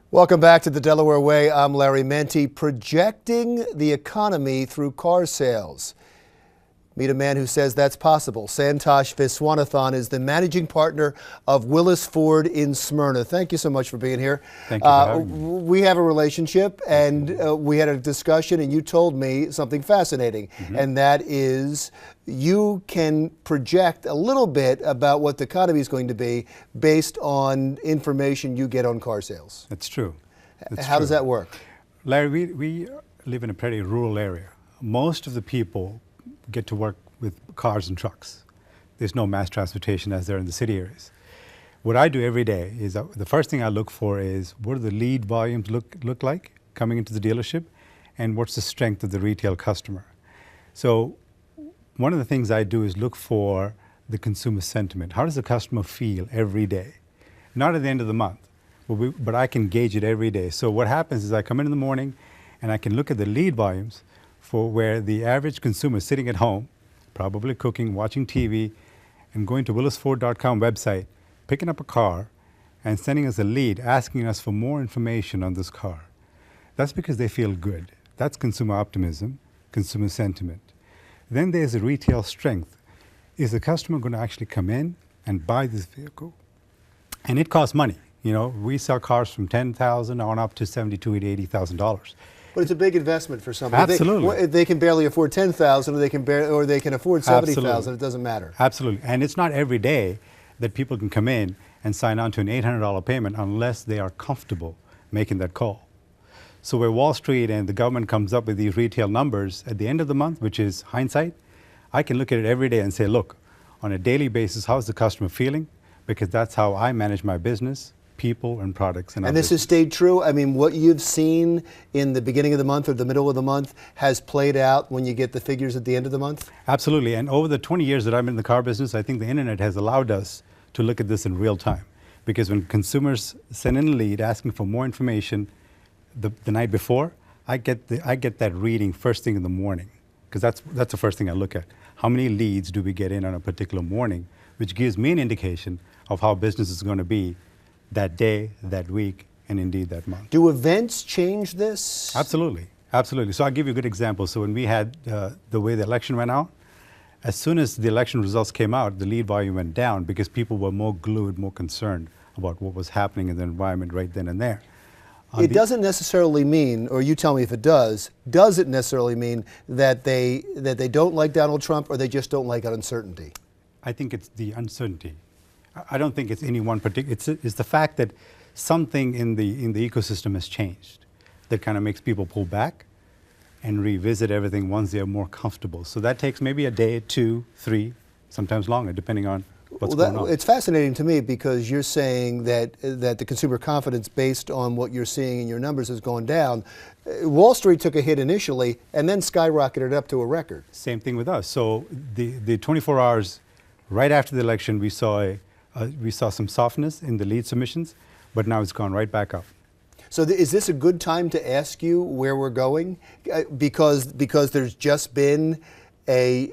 Welcome back to the Delaware Way. I'm Larry Menti. Projecting the economy through car sales. Meet a man who says that's possible. Santosh Viswanathan is the managing partner of Willis Ford in Smyrna. Thank you so much for being here. Thank you for having me. We have a relationship, and we had a discussion, and you told me something fascinating, and that is you can project a little bit about what the economy is going to be based on information you get on car sales. That's true. How does that work? Larry, we live in a pretty rural area. Most of the people get to work with cars and trucks. There's no mass transportation as there in the city areas. What I do every day is the first thing I look for is what do the lead volumes look like coming into the dealership, and what's the strength of the retail customer. So one of the things I do is look for the consumer sentiment. How does the customer feel every day? Not at the end of the month, but I can gauge it every day. So what happens is I come in the morning and I can look at the lead volumes for where the average consumer is sitting at home, probably cooking, watching TV, and going to willisford.com website, picking up a car, and sending us a lead, asking us for more information on this car. That's because they feel good. That's consumer optimism, consumer sentiment. Then there's the retail strength. Is the customer going to actually come in and buy this vehicle? And it costs money. You know, we sell cars from $10,000 on up to $72,000 to $80,000. But it's a big investment for somebody. Absolutely. They can barely afford $10,000, or they can afford $70,000. It doesn't matter. Absolutely. And it's not every day that people can come in and sign on to an $800 payment unless they are comfortable making that call. So where Wall Street and the government comes up with these retail numbers at the end of the month, which is hindsight, I can look at it every day and say, look, on a daily basis, how's the customer feeling? Because that's how I manage my business, people and products. And this has stayed true? I mean, what you've seen in the beginning of the month or the middle of the month has played out when you get the figures at the end of the month? Absolutely. And over the 20 years that I'm in the car business, I think the internet has allowed us to look at this in real time. Because when consumers send in a lead asking for more information the night before, I get that reading first thing in the morning. Because that's the first thing I look at. How many leads do we get in on a particular morning, which gives me an indication of how business is going to be that day, that week, and indeed that month. Do events change this? Absolutely, absolutely. So I'll give you a good example. So when we had the way the election went out, as soon as the election results came out, the lead volume went down because people were more glued, more concerned about what was happening in the environment right then and there. It doesn't necessarily mean, or you tell me if it does it necessarily mean that they don't like Donald Trump, or they just don't like uncertainty? I think it's the uncertainty. I don't think it's any one particular. It's the fact that something in the ecosystem has changed that kind of makes people pull back and revisit everything once they're more comfortable. So that takes maybe a day, 2, 3, sometimes longer, depending on what's going on. It's fascinating to me because you're saying that the consumer confidence, based on what you're seeing in your numbers, has gone down. Wall Street took a hit initially and then skyrocketed up to a record. Same thing with us. So the 24 hours right after the election, we saw some softness in the lead submissions, but now it's gone right back up. So is this a good time to ask you where we're going? Because there's just been a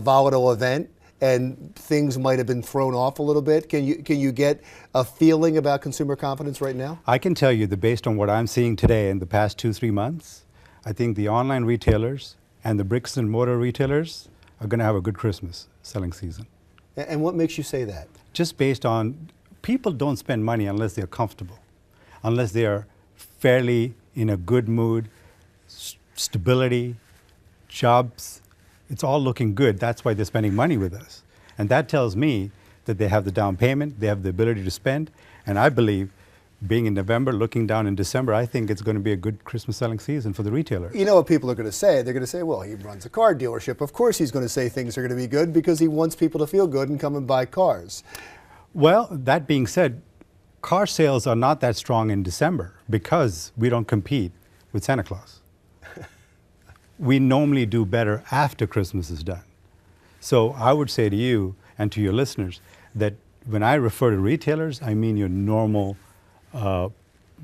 volatile event and things might have been thrown off a little bit. Can you get a feeling about consumer confidence right now? I can tell you that based on what I'm seeing today in the past 2-3 months, I think the online retailers and the bricks and mortar retailers are going to have a good Christmas selling season. And what makes you say that? Just based on, people don't spend money unless they're comfortable, unless they are fairly in a good mood, stability, jobs, it's all looking good. That's why they're spending money with us. And that tells me that they have the down payment, they have the ability to spend, and I believe, being in November, looking down in December, I think it's going to be a good Christmas selling season for the retailers. You know what people are going to say? They're going to say, well, he runs a car dealership. Of course he's going to say things are going to be good because he wants people to feel good and come and buy cars. Well, that being said, car sales are not that strong in December because we don't compete with Santa Claus. We normally do better after Christmas is done. So I would say to you and to your listeners that when I refer to retailers, I mean your normal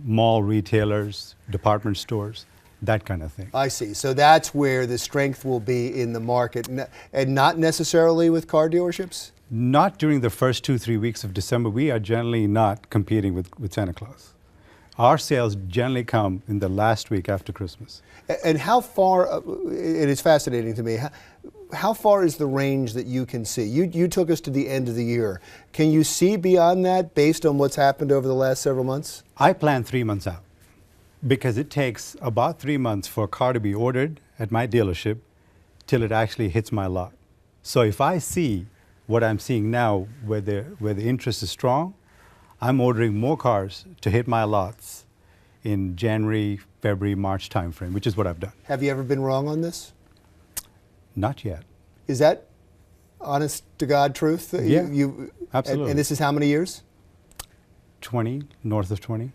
mall retailers, department stores, that kind of thing. I see. So that's where the strength will be in the market, and not necessarily with car dealerships? Not during the first 2-3 weeks of December. We are generally not competing with Santa Claus. Our sales generally come in the last week after Christmas. And how far, it is fascinating to me, how far is the range that you can see? You took us to the end of the year. Can you see beyond that based on what's happened over the last several months? I plan 3 months out because it takes about 3 months for a car to be ordered at my dealership till it actually hits my lot. So if I see what I'm seeing now, where the interest is strong, I'm ordering more cars to hit my lots in January, February, March timeframe, which is what I've done. Have you ever been wrong on this? Not yet. Is that honest to God truth? Yeah, absolutely. And this is how many years? 20, north of 20.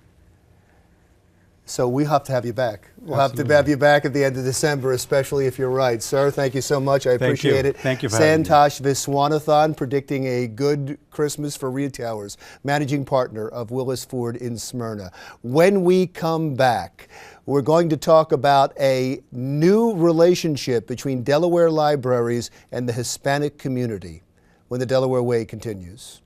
So we have to have you back. We'll Absolutely. have to have you back at the end of December, especially if you're right. Sir, thank you so much. I appreciate it. Thank you for having me. Santosh Viswanathan, predicting a good Christmas for retailers, managing partner of Willis Ford in Smyrna. When we come back, we're going to talk about a new relationship between Delaware libraries and the Hispanic community when the Delaware Way continues.